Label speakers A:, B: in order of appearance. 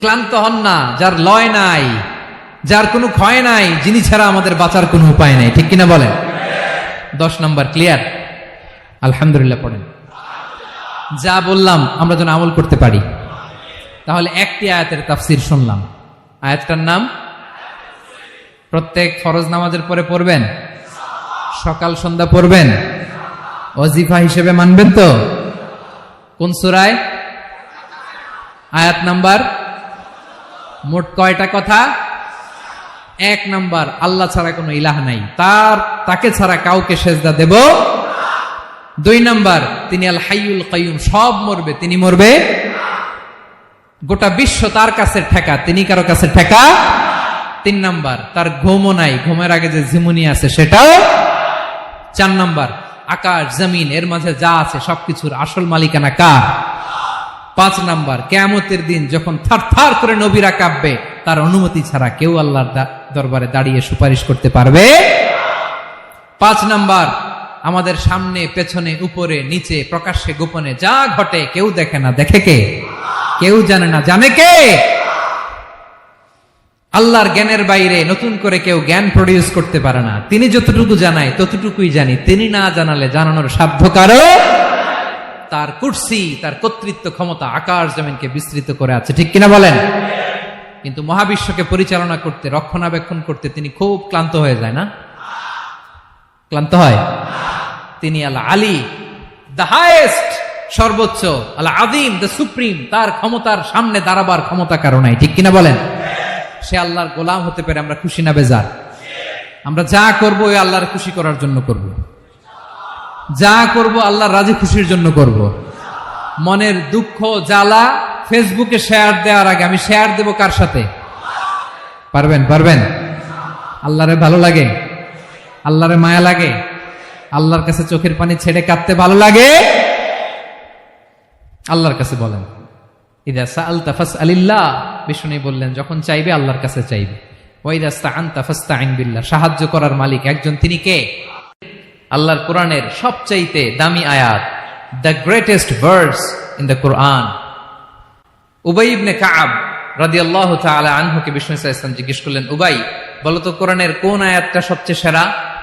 A: ক্লান্ত হন না, যার লয় নাই, যার কোনো ক্ষয় নাই, যিনি ছাড়া আমাদের বাঁচার কোনো উপায় নেই। ঠিক কিনা বলেন? 10 নম্বর ক্লিয়ার? আলহামদুলিল্লাহ পড়েন। যা বললাম আমরা যেন আমল করতে পারি। তাহলে একটি আয়াতের তাফসীর শুনলাম। আয়াতটার নাম প্রত্যেক ফরজ নামাজের পরে পড়বেন, সকাল সন্ধ্যা পড়বেন, ওয়াজিফা হিসেবে মানবেন তো? কোন সূরায়? আয়াত নাম্বার? মোট কয়টা কথা? 1 নাম্বার, আল্লাহ ছাড়া কোনো ইলাহ নাই, তাকে ছাড়া কাউকে সেজদা দেব। 2 নাম্বার, তিনি আল হাইয়ুল কাইয়ুম, সব মরবে, তিনি মরবে। গোটা বিশ্ব তার কাছে ঠেকা, তিনি কারো কাছে ঠেকা। 3 নাম্বার, তার ঘুমও নাই, ঘুমের আগে যে ঝিমুনি আছে সেটাও। 4 নাম্বার, আকাশ জমিন এর মাঝে যা আছে সবকিছুর আসল মালিকানা কার? 5 নাম্বার, কিয়ামতের দিন যখন থারথার করে নবীরা কাঁপবে, তার অনুমতি ছাড়া কেউ আল্লাহর দরবারে দাঁড়িয়ে সুপারিশ করতে পারবে। 5 নাম্বার, আমাদের সামনে পেছনে উপরে নিচে প্রকাশ্যে গোপনে যা ঘটে কেউ দেখে না, দেখে কে? কেউ জানে না, জানে কে? আল্লাহর জ্ঞানের বাইরে নতুন করে কেউ জ্ঞান প্রডিউস করতে পারে না। তিনি যতটুকু জানায় ততটুকুই জানি, তিনি না জানালে জানানোর সাধ্য কারো। তার কুরসি, তার কর্তৃত্ব ক্ষমতা আকাশ জমিনকে বিস্তৃত করে আছে। ঠিক কিনা বলেন? কিন্তু মহাবিশ্বকে পরিচালনা করতে, রক্ষণাবেক্ষণ করতে তিনি খুব ক্লান্ত হয়ে যায় না? ক্লান্ত হয়? তিনি আল আলী, দ্য হাইয়েস্ট, সর্বোচ্চ, আল আযীম, দ্য সুপ্রিম, তার ক্ষমতার সামনে দাঁড়াবার ক্ষমতা কারো নাই। ঠিক কিনা বলেন? সে আল্লাহর গোলাম হতে পেরে আমরা খুশি না বেজার? আমরা যা করবো ওই আল্লাহর খুশি করার জন্য করব, যা করব আল্লাহর রাজি খুশির জন্য করব। মনের দুঃখ জ্বালা ফেসবুকে শেয়ার দেওয়ার আগে আমি শেয়ার দেব কার সাথে? পারবেন? পারবেন? আল্লাহরে ভালো লাগে? আল্লাহরে মায়া লাগে? আল্লাহর কাছে চোখের পানি ছেড়ে কাঁদতে ভালো লাগে? আল্লাহর কাছে বলেন, ইদা সাআলতা ফাসআলিল্লাহ, বিষ্ণু বললেন যখন চাইবে আল্লাহর কাছে চাইবে। ওয়া ইদা ইসতাআনতা ফাসতাইন বিল্লাহ, সাহায্য করার মালিক একজন, তিনি কে? আল্লাহর কোরআনের সবচাইতে দামি আয়াত, the greatest verse in the Quran. উবাই ইবনে কাআব রাদিয়াল্লাহু তাআলা আনহুকে বিষ্ণু সাল্লাল্লাহু আলাইহি ওয়াসাল্লাম জিজ্ঞেস করলেন, উবাই বলো তো কোরআনের কোন আয়াতটা সবচেয়ে সেরা?